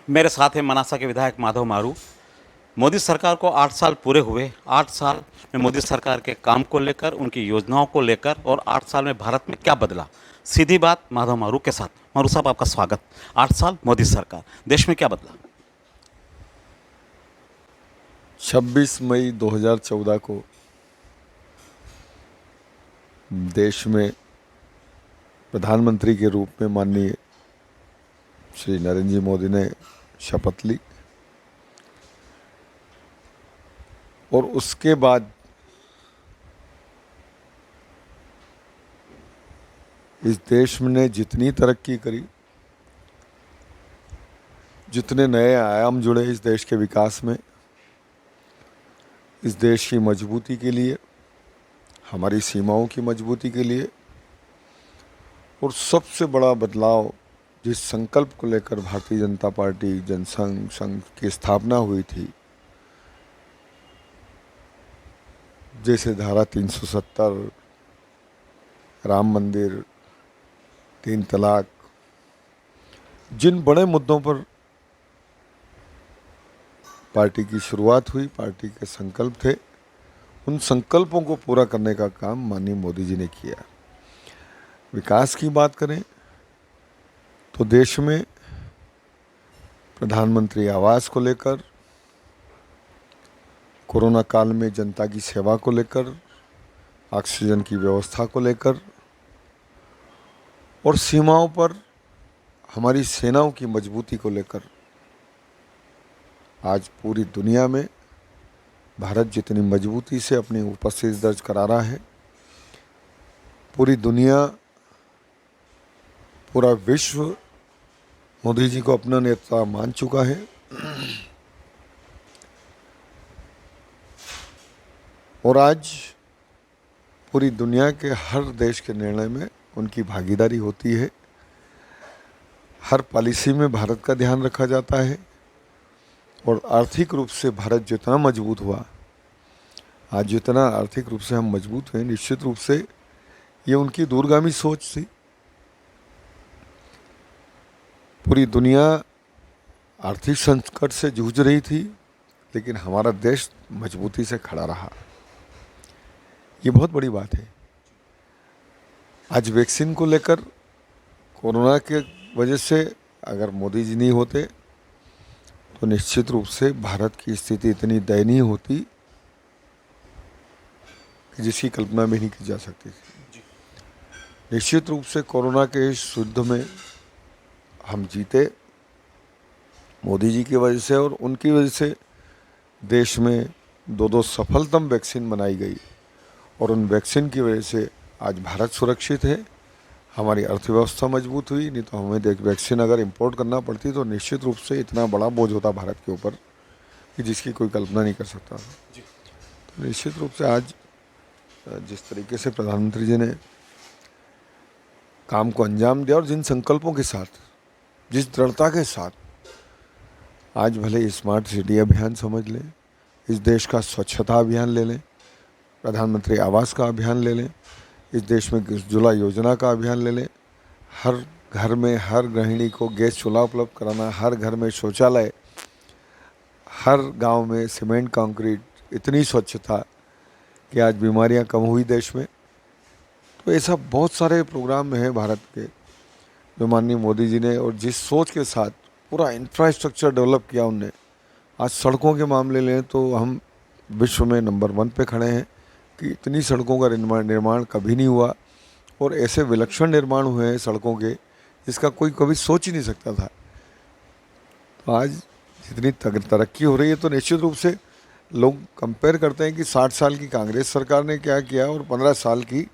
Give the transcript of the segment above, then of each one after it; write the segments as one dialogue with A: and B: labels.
A: मेरे साथ हैं मनासा के विधायक माधव मारू। मोदी सरकार को 8 साल पूरे हुए। 8 साल में मोदी सरकार के काम को लेकर, उनकी योजनाओं को लेकर और 8 साल में भारत में क्या बदला, सीधी बात माधव मारू के साथ। मारू साहब, आपका स्वागत। 8 साल मोदी सरकार, देश में क्या बदला?
B: 26 मई 2014 को देश में प्रधानमंत्री के रूप में माननीय श्री नरेंद्र जी मोदी ने शपथ ली और उसके बाद इस देश ने जितनी तरक्की करी, जितने नए आयाम जुड़े इस देश के विकास में, इस देश की मजबूती के लिए, हमारी सीमाओं की मजबूती के लिए, और सबसे बड़ा बदलाव जिस संकल्प को लेकर भारतीय जनता पार्टी जनसंघ संघ की स्थापना हुई थी, जैसे धारा 370, राम मंदिर, 3 तलाक, जिन बड़े मुद्दों पर पार्टी की शुरुआत हुई, पार्टी के संकल्प थे, उन संकल्पों को पूरा करने का काम माननीय मोदी जी ने किया। विकास की बात करें तो देश में प्रधानमंत्री आवास को लेकर, कोरोना काल में जनता की सेवा को लेकर, ऑक्सीजन की व्यवस्था को लेकर और सीमाओं पर हमारी सेनाओं की मजबूती को लेकर आज पूरी दुनिया में भारत जितनी मजबूती से अपनी उपस्थिति दर्ज करा रहा है, पूरी दुनिया, पूरा विश्व मोदी जी को अपना नेता मान चुका है। और आज पूरी दुनिया के हर देश के निर्णय में उनकी भागीदारी होती है। हर पॉलिसी में भारत का ध्यान रखा जाता है और आर्थिक रूप से भारत जितना मजबूत हुआ, आज जितना आर्थिक रूप से हम मजबूत हैं, निश्चित रूप से ये उनकी दूरगामी सोच थी। पूरी दुनिया आर्थिक संकट से जूझ रही थी, लेकिन हमारा देश मजबूती से खड़ा रहा। ये बहुत बड़ी बात है। आज वैक्सीन को लेकर कोरोना के वजह से अगर मोदी जी नहीं होते तो निश्चित रूप से भारत की स्थिति इतनी दयनीय होती कि जिसकी कल्पना भी नहीं की जा सकती थी। निश्चित रूप से कोरोना के इस युद्ध में हम जीते मोदी जी की वजह से, और उनकी वजह से देश में 2 सफलतम वैक्सीन बनाई गई और उन वैक्सीन की वजह से आज भारत सुरक्षित है, हमारी अर्थव्यवस्था मजबूत हुई। नहीं तो हमें वैक्सीन अगर इंपोर्ट करना पड़ती तो निश्चित रूप से इतना बड़ा बोझ होता भारत के ऊपर कि जिसकी कोई कल्पना नहीं कर सकता। तो निश्चित रूप से आज जिस तरीके से प्रधानमंत्री जी ने काम को अंजाम दिया और जिन संकल्पों के साथ, जिस दृढ़ता के साथ, आज भले स्मार्ट सिटी अभियान समझ लें, इस देश का स्वच्छता अभियान ले लें, प्रधानमंत्री आवास का अभियान ले लें, इस देश में उज्ज्वला योजना का अभियान ले लें, हर घर में हर गृहिणी को गैस चूल्हा उपलब्ध कराना, हर घर में शौचालय, हर गांव में सीमेंट कंक्रीट, इतनी स्वच्छता कि आज बीमारियां कम हुई देश में। तो ऐसा बहुत सारे प्रोग्राम हैं भारत के जो माननीय मोदी जी ने, और जिस सोच के साथ पूरा इंफ्रास्ट्रक्चर डेवलप किया उनने। आज सड़कों के मामले लें तो हम विश्व में नंबर 1 पे खड़े हैं कि इतनी सड़कों का निर्माण कभी नहीं हुआ और ऐसे विलक्षण निर्माण हुए हैं सड़कों के जिसका कोई कभी सोच ही नहीं सकता था। तो आज जितनी तरक्की हो रही है तो निश्चित रूप से लोग कंपेयर करते हैं कि 60 साल की कांग्रेस सरकार ने क्या किया और 15 साल की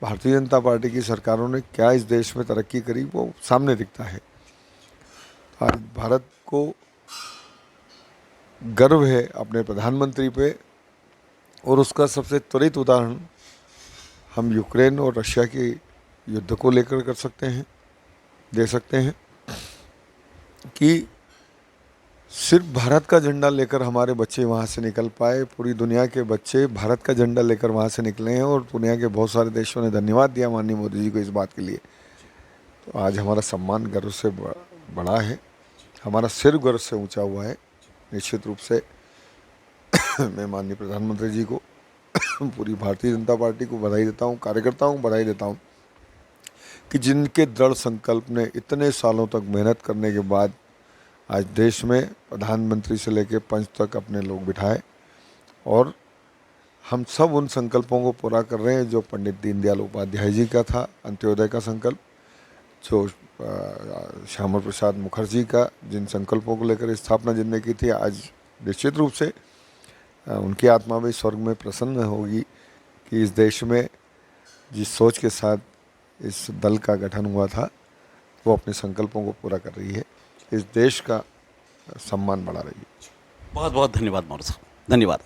B: भारतीय जनता पार्टी की सरकारों ने क्या इस देश में तरक्की करी, वो सामने दिखता है। आज भारत को गर्व है अपने प्रधानमंत्री पे, और उसका सबसे त्वरित उदाहरण हम यूक्रेन और रशिया के युद्ध को लेकर कर सकते हैं, दे सकते हैं कि सिर्फ भारत का झंडा लेकर हमारे बच्चे वहाँ से निकल पाए। पूरी दुनिया के बच्चे भारत का झंडा लेकर वहाँ से निकले हैं और दुनिया के बहुत सारे देशों ने धन्यवाद दिया माननीय मोदी जी को इस बात के लिए। तो आज हमारा सम्मान गर्व से बड़ा है हमारा सिर गर्व से ऊंचा हुआ है। निश्चित रूप से मैं माननीय प्रधानमंत्री जी को पूरी भारतीय जनता पार्टी को बधाई देता हूँ, कार्यकर्ताओं को बधाई देता हूँ कि जिनके दृढ़ संकल्प ने इतने सालों तक मेहनत करने के बाद आज देश में प्रधानमंत्री से लेकर पंच तक अपने लोग बिठाए, और हम सब उन संकल्पों को पूरा कर रहे हैं जो पंडित दीनदयाल उपाध्याय जी का था, अंत्योदय का संकल्प, जो श्यामा प्रसाद मुखर्जी का जिन संकल्पों को लेकर स्थापना जिनने की थी। आज निश्चित रूप से उनकी आत्मा भी स्वर्ग में प्रसन्न होगी कि इस देश में जिस सोच के साथ इस दल का गठन हुआ था वो अपने संकल्पों को पूरा कर रही है, इस देश का सम्मान बढ़ा रही है।
A: बहुत बहुत धन्यवाद मौर्य साहब, धन्यवाद।